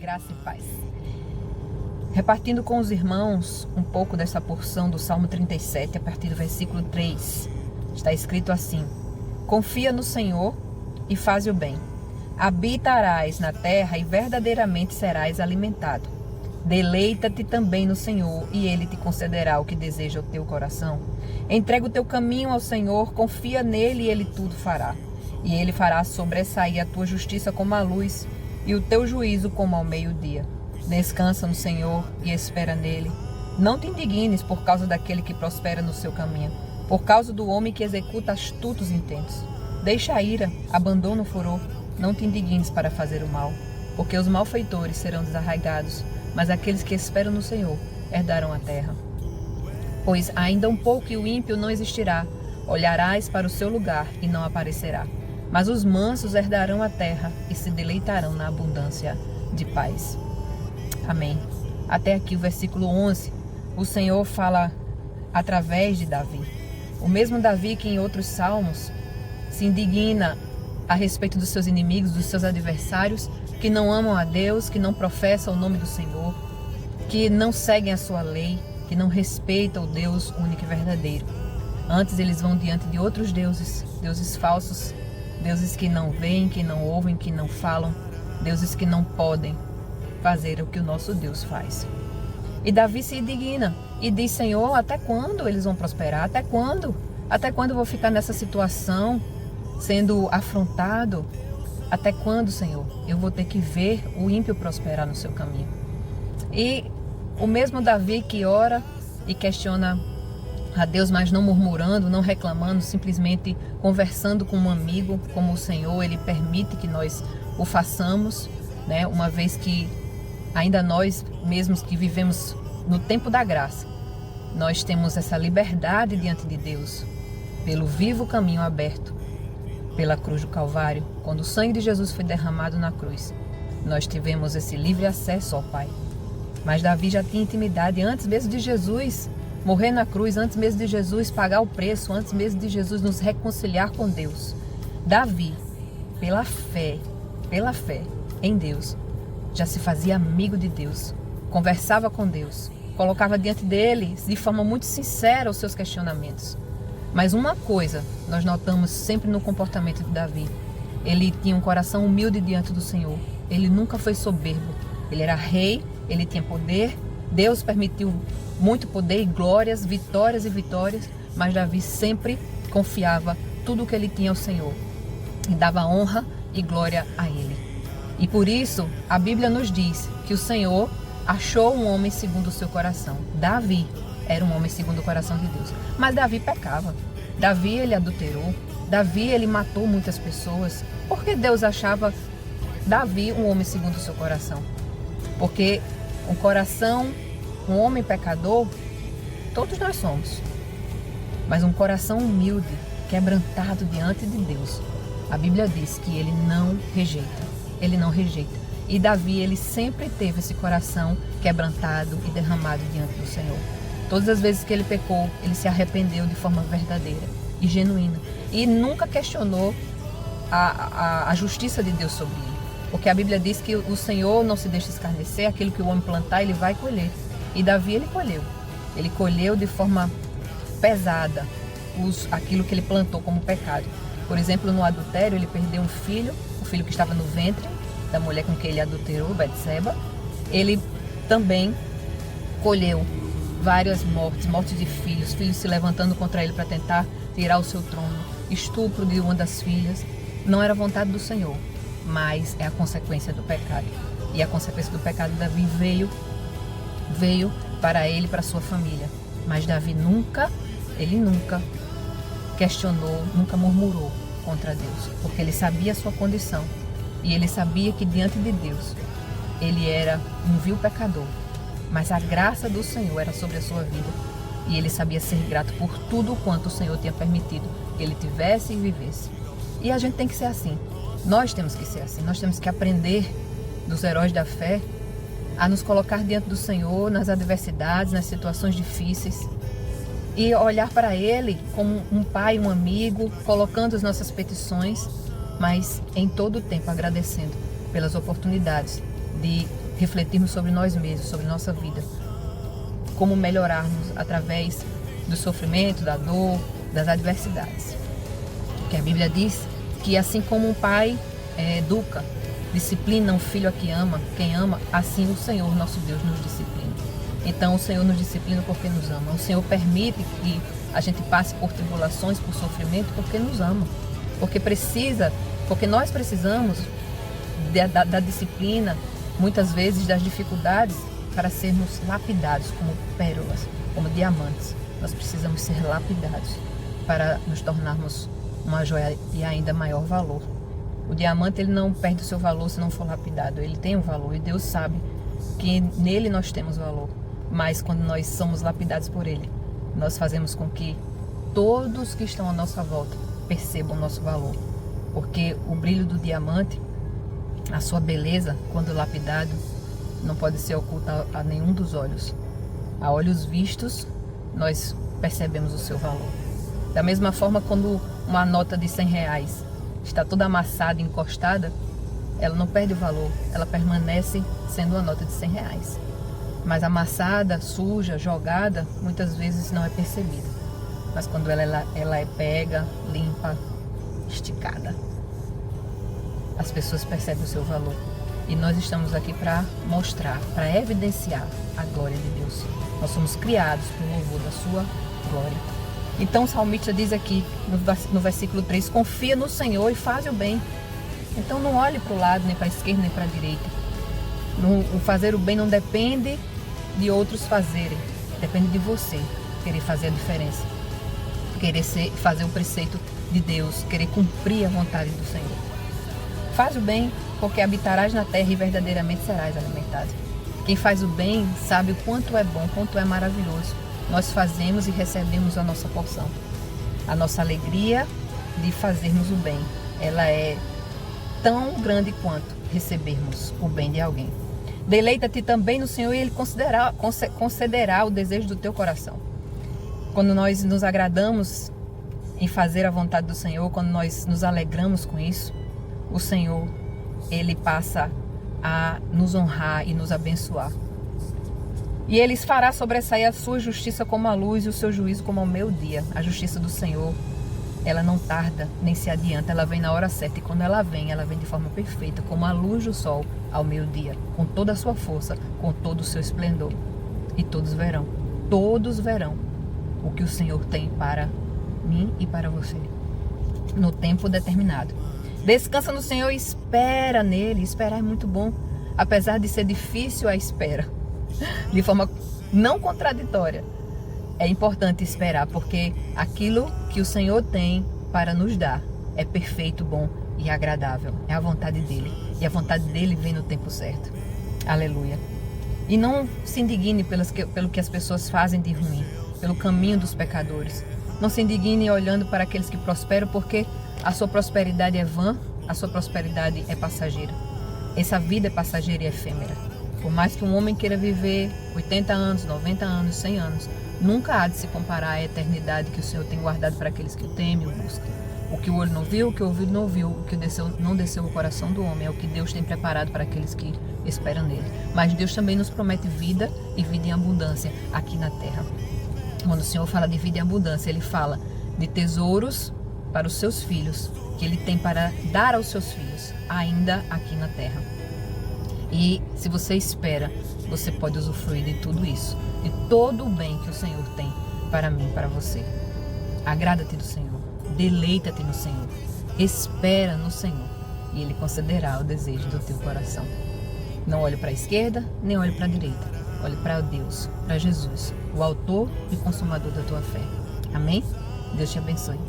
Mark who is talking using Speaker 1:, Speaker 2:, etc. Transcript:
Speaker 1: Graça e paz. Repartindo com os irmãos um pouco dessa porção do Salmo 37, a partir do versículo 3, está escrito assim: confia no Senhor e faz o bem. Habitarás na terra e verdadeiramente serás alimentado. Deleita-te também no Senhor e Ele te concederá o que deseja o teu coração. Entrega o teu caminho ao Senhor, confia nele e Ele tudo fará. E Ele fará sobressair a tua justiça como a luz e o teu juízo como ao meio-dia. Descansa no Senhor e espera nele. Não te indignes por causa daquele que prospera no seu caminho, por causa do homem que executa astutos intentos. Deixa a ira, abandona o furor, não te indignes para fazer o mal, porque os malfeitores serão desarraigados, mas aqueles que esperam no Senhor herdarão a terra. Pois ainda um pouco e o ímpio não existirá, olharás para o seu lugar e não aparecerá. Mas os mansos herdarão a terra e se deleitarão na abundância de paz. Amém. Até aqui o versículo 11, o Senhor fala através de Davi. O mesmo Davi que em outros salmos se indigna a respeito dos seus inimigos, dos seus adversários, que não amam a Deus, que não professam o nome do Senhor, que não seguem a sua lei, que não respeitam o Deus único e verdadeiro. Antes eles vão diante de outros deuses, deuses falsos, deuses que não veem, que não ouvem, que não falam, deuses que não podem fazer o que o nosso Deus faz. E Davi se indigna e diz: Senhor, até quando eles vão prosperar? Até quando? Até quando eu vou ficar nessa situação, sendo afrontado? Até quando, Senhor, eu vou ter que ver o ímpio prosperar no seu caminho? E o mesmo Davi que ora e questiona a Deus, mas não murmurando, não reclamando, simplesmente conversando com um amigo, como o Senhor, Ele permite que nós o façamos, né? Uma vez que ainda nós mesmos que vivemos no tempo da graça, nós temos essa liberdade diante de Deus, pelo vivo caminho aberto, pela cruz do Calvário. Quando o sangue de Jesus foi derramado na cruz, nós tivemos esse livre acesso ao Pai. Mas Davi já tinha intimidade antes mesmo de Jesus morrer na cruz, antes mesmo de Jesus pagar o preço, antes mesmo de Jesus nos reconciliar com Deus. Davi, pela fé em Deus, já se fazia amigo de Deus, conversava com Deus, colocava diante dele de forma muito sincera os seus questionamentos. Mas uma coisa nós notamos sempre no comportamento de Davi: ele tinha um coração humilde diante do Senhor, ele nunca foi soberbo, ele era rei, ele tinha poder, Deus permitiu muito poder e glórias, vitórias e vitórias, mas Davi sempre confiava tudo o que ele tinha ao Senhor e dava honra e glória a Ele. E por isso a Bíblia nos diz que o Senhor achou um homem segundo o seu coração. Davi era um homem segundo o coração de Deus, mas Davi pecava. Davi, ele adulterou. Davi, ele matou muitas pessoas. Por que Deus achava Davi um homem segundo o seu coração? Porque um homem pecador, todos nós somos. Mas um coração humilde, quebrantado diante de Deus, a Bíblia diz que ele não rejeita. Ele não rejeita. E Davi, ele sempre teve esse coração quebrantado e derramado diante do Senhor. Todas as vezes que ele pecou, ele se arrependeu de forma verdadeira e genuína. E nunca questionou a justiça de Deus sobre ele. Porque a Bíblia diz que o Senhor não se deixa escarnecer, aquilo que o homem plantar, ele vai colher. E Davi, ele colheu. Ele colheu de forma pesada aquilo que ele plantou como pecado. Por exemplo, no adultério, ele perdeu um filho, o filho que estava no ventre da mulher com quem ele adulterou, Betseba. Ele também colheu várias mortes de filhos se levantando contra ele para tentar tirar o seu trono, estupro de uma das filhas. Não era vontade do Senhor, mas é a consequência do pecado. E a consequência do pecado, Davi veio para ele e para sua família. Mas Davi nunca questionou, nunca murmurou contra Deus, porque ele sabia a sua condição e ele sabia que diante de Deus ele era um vil pecador, mas a graça do Senhor era sobre a sua vida e ele sabia ser grato por tudo quanto o Senhor tinha permitido que ele tivesse e vivesse. E a gente tem que ser assim, nós temos que ser assim, nós temos que aprender dos heróis da fé a nos colocar diante do Senhor nas adversidades, nas situações difíceis e olhar para Ele como um pai, um amigo, colocando as nossas petições, mas em todo o tempo agradecendo pelas oportunidades de refletirmos sobre nós mesmos, sobre nossa vida. Como melhorarmos através do sofrimento, da dor, das adversidades. Porque a Bíblia diz que assim como um pai educa, disciplina um filho a quem ama, assim o Senhor, nosso Deus, nos disciplina. Então o Senhor nos disciplina porque nos ama. O Senhor permite que a gente passe por tribulações, por sofrimento, porque nos ama. Porque nós precisamos da disciplina, muitas vezes das dificuldades, para sermos lapidados como pérolas, como diamantes. Nós precisamos ser lapidados para nos tornarmos uma joia de ainda maior valor. O diamante, ele não perde o seu valor se não for lapidado. Ele tem um valor e Deus sabe que nele nós temos valor. Mas quando nós somos lapidados por ele, nós fazemos com que todos que estão à nossa volta percebam o nosso valor. Porque o brilho do diamante, a sua beleza, quando lapidado, não pode ser oculta a nenhum dos olhos. A olhos vistos, nós percebemos o seu valor. Da mesma forma, quando uma nota de R$100 está toda amassada, encostada, ela não perde o valor, ela permanece sendo uma nota de R$100. Mas amassada, suja, jogada, muitas vezes não é percebida. Mas quando ela é pega, limpa, esticada, as pessoas percebem o seu valor. E nós estamos aqui para mostrar, para evidenciar a glória de Deus. Nós somos criados para o louvor da sua glória. Então o salmista diz aqui no versículo 3, confia no Senhor e faz o bem. Então não olhe para o lado, nem para a esquerda, nem para a direita. O fazer o bem não depende de outros fazerem, depende de você querer fazer a diferença, querer fazer o preceito de Deus, querer cumprir a vontade do Senhor. Faz o bem, porque habitarás na terra e verdadeiramente serás alimentado. Quem faz o bem sabe o quanto é bom, quanto é maravilhoso. Nós fazemos e recebemos a nossa porção. A nossa alegria de fazermos o bem, ela é tão grande quanto recebermos o bem de alguém. Deleita-te também no Senhor e Ele concederá o desejo do teu coração. Quando nós nos agradamos em fazer a vontade do Senhor, quando nós nos alegramos com isso, o Senhor, Ele passa a nos honrar e nos abençoar. E Ele fará sobressair a sua justiça como a luz e o seu juízo como ao meio-dia. A justiça do Senhor, ela não tarda nem se adianta, ela vem na hora certa. E quando ela vem de forma perfeita, como a luz do sol ao meio-dia, com toda a sua força, com todo o seu esplendor. E todos verão o que o Senhor tem para mim e para você, no tempo determinado. Descansa no Senhor e espera nele. Esperar é muito bom, apesar de ser difícil a espera. De forma não contraditória, é importante esperar, porque aquilo que o Senhor tem para nos dar é perfeito, bom e agradável. É a vontade dele, e a vontade dele vem no tempo certo. Aleluia. E não se indigne pelo que as pessoas fazem de ruim, pelo caminho dos pecadores. Não se indigne olhando para aqueles que prosperam, porque a sua prosperidade é vã, a sua prosperidade é passageira. Essa vida é passageira e efêmera. Por mais que um homem queira viver 80 anos, 90 anos, 100 anos, nunca há de se comparar à eternidade que o Senhor tem guardado para aqueles que o temem e o buscam. O que o olho não viu, o que o ouvido não viu, o que não desceu ao coração do homem, é o que Deus tem preparado para aqueles que esperam nele. Mas Deus também nos promete vida e vida em abundância aqui na terra. Quando o Senhor fala de vida em abundância, Ele fala de tesouros para os seus filhos, que Ele tem para dar aos seus filhos, ainda aqui na terra. E se você espera, você pode usufruir de tudo isso, de todo o bem que o Senhor tem para mim e para você. Agrada-te do Senhor, deleita-te no Senhor, espera no Senhor e Ele concederá o desejo do teu coração. Não olhe para a esquerda, nem olhe para a direita. Olhe para Deus, para Jesus, o autor e consumador da tua fé. Amém? Deus te abençoe.